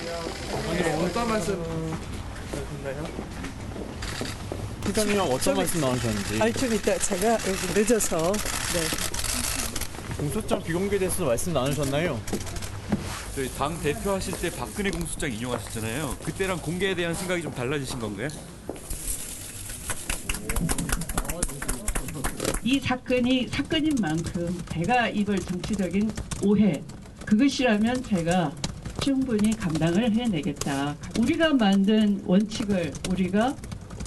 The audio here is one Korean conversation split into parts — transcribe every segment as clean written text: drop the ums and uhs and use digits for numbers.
아니, 어떤 말씀 하셨나요? 시장님하고 어떤 말씀 나누셨는지. 아니 좀 이따 제가 여기 늦어서 네. 공소장 비공개에 대해서 말씀 나누셨나요? 저희 당 대표 하실 때 박근혜 공소장 인용하셨잖아요. 그때랑 공개에 대한 생각이 좀 달라지신 건가요? 이 사건이 사건인 만큼 제가 입을 정치적인 오해, 그것이라면 제가 충분히 감당을 해내겠다. 우리가 만든 원칙을 우리가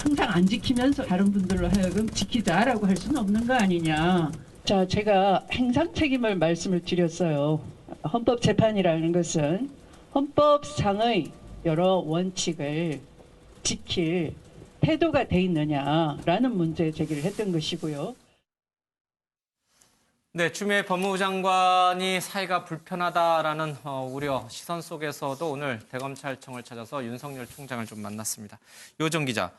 항상 안 지키면서 다른 분들로 하여금 지키자라고 할 수는 없는 거 아니냐. 자, 제가 행상 책임을 말씀을 드렸어요. 헌법재판이라는 것은 헌법상의 여러 원칙을 지킬 태도가 돼 있느냐라는 문제 제기를 했던 것이고요. 네, 추미애 법무부 장관이 사이가 불편하다라는 우려, 시선 속에서도 오늘 대검찰청을 찾아서 윤석열 총장을 좀 만났습니다. 요정 기자,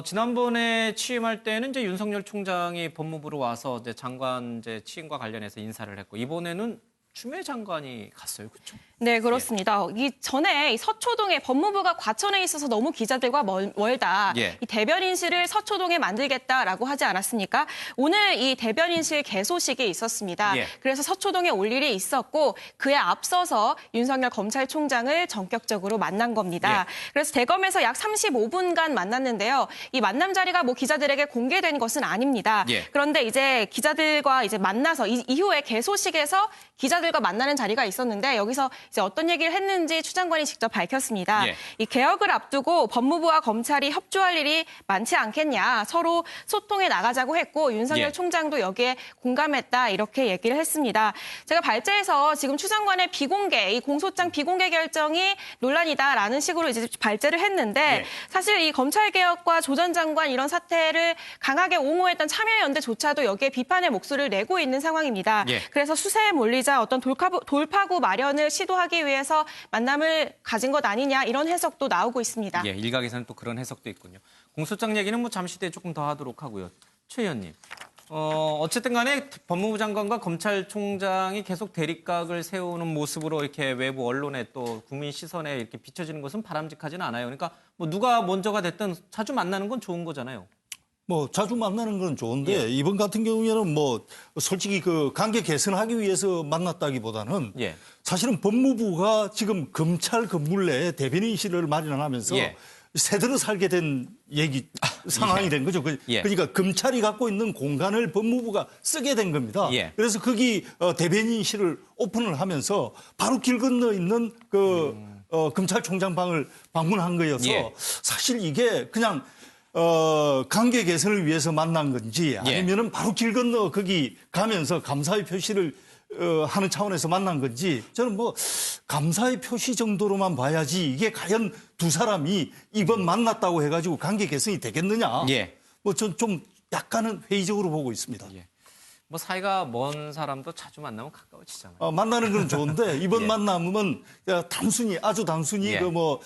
지난번에 취임할 때는 이제 윤석열 총장이 법무부로 와서 이제 장관 취임과 관련해서 인사를 했고, 이번에는 추미애 장관이 갔어요, 그렇죠? 네, 그렇습니다. 이 전에 이 서초동에 법무부가 과천에 있어서 너무 기자들과 멀다. 이 대변인실을 서초동에 만들겠다라고 하지 않았습니까? 오늘 이 대변인실 개소식이 있었습니다. 그래서 서초동에 올 일이 있었고 그에 앞서서 윤석열 검찰총장을 전격적으로 만난 겁니다. 그래서 대검에서 약 35분간 만났는데요. 이 만남 자리가 뭐 기자들에게 공개된 것은 아닙니다. 그런데 이제 기자들과 이제 만나서 이후에 개소식에서 기자들과 만나는 자리가 있었는데 여기서 이제 어떤 얘기를 했는지 추 장관이 직접 밝혔습니다. 이 개혁을 앞두고 법무부와 검찰이 협조할 일이 많지 않겠냐. 서로 소통해 나가자고 했고 윤석열 총장도 여기에 공감했다. 이렇게 얘기를 했습니다. 제가 발제해서 지금 추 장관의 비공개, 이 공소장 비공개 결정이 논란이다라는 식으로 이제 발제를 했는데 사실 이 검찰개혁과 조 전 장관 이런 사태를 강하게 옹호했던 참여연대조차도 여기에 비판의 목소리를 내고 있는 상황입니다. 그래서 수세에 몰리자 어떤 돌파구 마련을 시도하기 위해서 만남을 가진 것 아니냐 이런 해석도 나오고 있습니다. 일각에서는 또 그런 해석도 있군요. 공소장 얘기는 뭐 잠시 뒤에 조금 더 하도록 하고요. 최 의원님, 어쨌든 간에 법무부 장관과 검찰총장이 계속 대립각을 세우는 모습으로 이렇게 외부 언론에 또 국민 시선에 이렇게 비춰지는 것은 바람직하지는 않아요. 그러니까 뭐 누가 먼저가 됐든 자주 만나는 건 좋은 거잖아요. 뭐 자주 만나는 건 좋은데 이번 같은 경우에는 뭐 솔직히 그 관계 개선하기 위해서 만났다기보다는 사실은 법무부가 지금 검찰 건물 내에 대변인실을 마련하면서 새들어 살게 된 상황이 된 거죠. 그러니까 검찰이 갖고 있는 공간을 법무부가 쓰게 된 겁니다. 그래서 거기 대변인실을 오픈을 하면서 바로 길 건너 있는 그 검찰총장 방을 방문한 거여서 사실 이게 그냥 관계 개선을 위해서 만난 건지 아니면은 바로 길 건너 거기 가면서 감사의 표시를 하는 차원에서 만난 건지 저는 뭐 감사의 표시 정도로만 봐야지 이게 과연 두 사람이 이번 만났다고 해가지고 관계 개선이 되겠느냐. 뭐 전 좀 약간은 회의적으로 보고 있습니다. 뭐 사이가 먼 사람도 자주 만나면 가까워지잖아요. 만나는 건 좋은데 이번 만남은 아주 단순히 그 뭐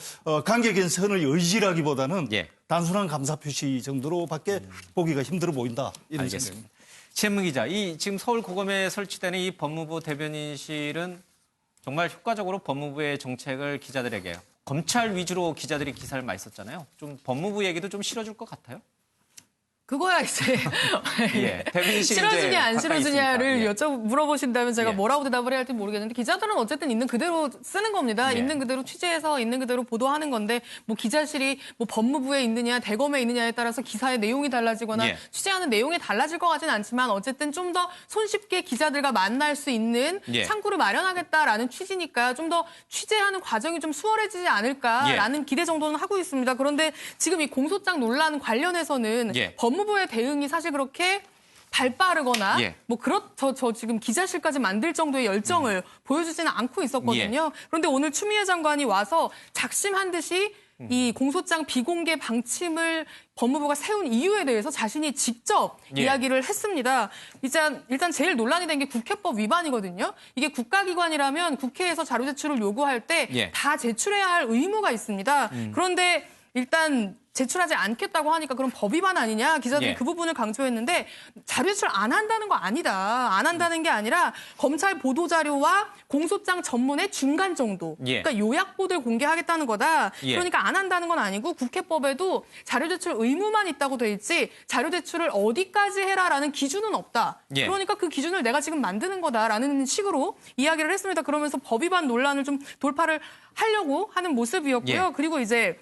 관계 개선의 의지라기보다는 단순한 감사 표시 정도로밖에 보기가 힘들어 보인다. 이런 알겠습니다. 최은문 기자, 이 지금 서울고검에 설치되는 이 법무부 대변인실은 정말 효과적으로 법무부의 정책을 기자들에게 검찰 위주로 기자들이 기사를 많이 썼잖아요. 좀 법무부 얘기도 좀 실어줄 것 같아요. 그거야 이제 실어주냐 안 실어주냐를 물어보신다면 제가 뭐라고 대답을 해야 할지 모르겠는데 기자들은 어쨌든 있는 그대로 쓰는 겁니다. 있는 그대로 취재해서 있는 그대로 보도하는 건데 뭐 기자실이 뭐 법무부에 있느냐 대검에 있느냐에 따라서 기사의 내용이 달라지거나 취재하는 내용이 달라질 것 같지는 않지만 어쨌든 좀 더 손쉽게 기자들과 만날 수 있는 창구를 마련하겠다라는 취지니까 좀 더 취재하는 과정이 좀 수월해지지 않을까라는 기대 정도는 하고 있습니다. 그런데 지금 이 공소장 논란 관련해서는 법무부의 대응이 사실 그렇게 발빠르거나 뭐 저 지금 기자실까지 만들 정도의 열정을 보여주지는 않고 있었거든요. 그런데 오늘 추미애 장관이 와서 작심한 듯이 이 공소장 비공개 방침을 법무부가 세운 이유에 대해서 자신이 직접 이야기를 했습니다. 일단 제일 논란이 된 게 국회법 위반이거든요. 이게 국가기관이라면 국회에서 자료 제출을 요구할 때 다 제출해야 할 의무가 있습니다. 그런데 일단 제출하지 않겠다고 하니까 그럼 법 위반 아니냐 기자들이 예. 그 부분을 강조했는데 자료 제출 안 한다는 거 아니다. 안 한다는 게 아니라 검찰 보도자료와 공소장 전문의 중간 정도. 예. 그러니까 요약보도를 공개하겠다는 거다. 예. 그러니까 안 한다는 건 아니고 국회법에도 자료 제출 의무만 있다고 돼 있지 자료 제출을 어디까지 해라라는 기준은 없다. 예. 그러니까 그 기준을 내가 지금 만드는 거다라는 식으로 이야기를 했습니다. 그러면서 법 위반 논란을 좀 돌파를 하려고 하는 모습이었고요. 예. 그리고 이제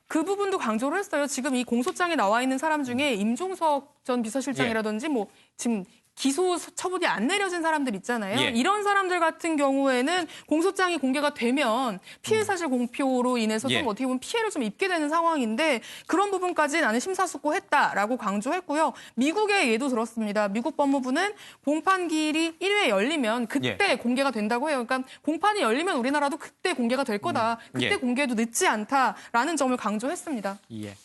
그 부분도 강조를 했어요. 지금 이 공소장에 나와 있는 사람 중에 임종석 전 비서실장이라든지 뭐 지금 기소 처분이 안 내려진 사람들 있잖아요. 예. 이런 사람들 같은 경우에는 공소장이 공개가 되면 피해 사실 공표로 인해서 예. 좀 어떻게 보면 피해를 좀 입게 되는 상황인데 그런 부분까지 나는 심사숙고했다라고 강조했고요. 미국의 예도 들었습니다. 미국 법무부는 공판기일이 1회 열리면 그때 예. 공개가 된다고 해요. 그러니까 공판이 열리면 우리나라도 그때 공개가 될 거다. 그때 예. 공개도 늦지 않다라는 점을 강조했습니다. 예.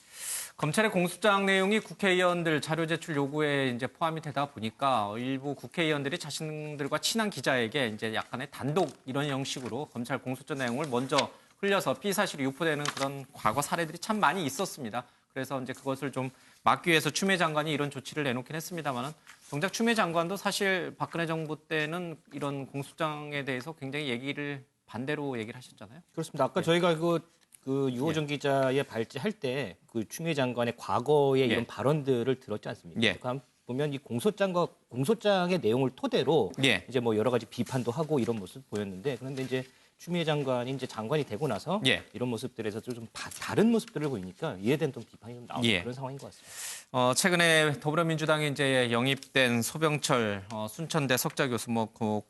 검찰의 공소장 내용이 국회의원들 자료 제출 요구에 이제 포함이 되다 보니까 일부 국회의원들이 자신들과 친한 기자에게 이제 약간의 단독 이런 형식으로 검찰 공소장 내용을 먼저 흘려서 피의 사실이 유포되는 그런 과거 사례들이 참 많이 있었습니다. 그래서 이제 그것을 좀 막기 위해서 추미애 장관이 이런 조치를 내놓긴 했습니다만은 정작 추미애 장관도 사실 박근혜 정부 때는 이런 공소장에 대해서 굉장히 반대로 얘기를 하셨잖아요. 그렇습니다. 아까 저희가 그 유호정 기자의 발제할 때 그 추미애 장관의 과거의 이런 발언들을 들었지 않습니까? 예. 그러니까 보면 이 공소장의 내용을 토대로 예. 이제 뭐 여러 가지 비판도 하고 이런 모습 보였는데 그런데 이제 추미애 장관이 이제 장관이 되고 나서 예. 이런 모습들에서 좀 다른 모습들을 보이니까 이에 대한 좀 비판이 좀 나오는 예. 그런 상황인 것 같습니다. 최근에 더불어민주당에 이제 영입된 소병철 순천대 석좌 교수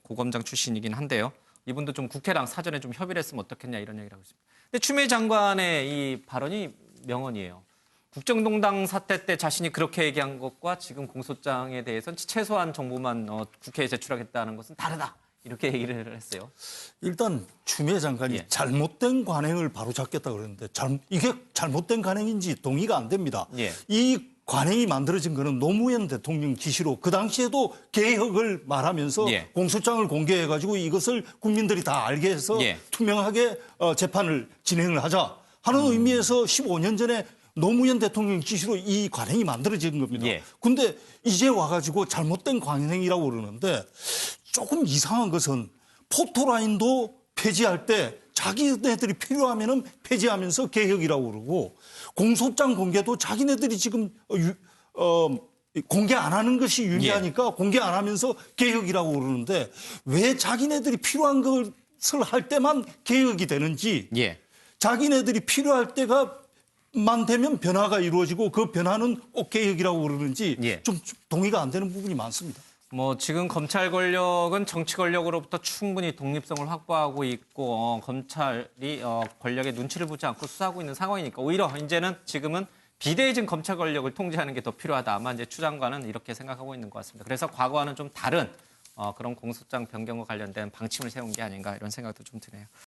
고검장 출신이긴 한데요. 이분도 좀 국회랑 사전에 좀 협의를 했으면 어떻겠냐 이런 얘기를 하고 있습니다. 근데 추미애 장관의 이 발언이 명언이에요. 국정농단 사태 때 자신이 그렇게 얘기한 것과 지금 공소장에 대해서는 최소한 정보만 국회에 제출하겠다는 것은 다르다. 이렇게 얘기를 했어요. 일단 추미애 장관이 예. 잘못된 관행을 바로잡겠다 그러는데 이게 잘못된 관행인지 동의가 안 됩니다. 예. 이 관행이 만들어진 거는 노무현 대통령 지시로 그 당시에도 개혁을 말하면서 예. 공소장을 공개해가지고 이것을 국민들이 다 알게 해서 예. 투명하게 재판을 진행을 하자 하는 의미에서 15년 전에 노무현 대통령 지시로 이 관행이 만들어진 겁니다. 예. 근데 이제 와가지고 잘못된 관행이라고 그러는데 조금 이상한 것은 포토라인도 폐지할 때 자기네들이 필요하면은 폐지하면서 개혁이라고 그러고 공소장 공개도 자기네들이 지금 공개 안 하는 것이 유리하니까 공개 안 하면서 개혁이라고 그러는데 왜 자기네들이 필요한 것을 할 때만 개혁이 되는지 예. 자기네들이 필요할 때가만 되면 변화가 이루어지고 그 변화는 꼭 개혁이라고 그러는지 예. 좀 동의가 안 되는 부분이 많습니다. 지금 검찰 권력은 정치 권력으로부터 충분히 독립성을 확보하고 있고 검찰이 권력에 눈치를 보지 않고 수사하고 있는 상황이니까 오히려 이제는 지금은 비대해진 검찰 권력을 통제하는 게 더 필요하다. 아마 이제 추 장관은 이렇게 생각하고 있는 것 같습니다. 그래서 과거와는 좀 다른 그런 공소장 변경과 관련된 방침을 세운 게 아닌가 이런 생각도 좀 드네요.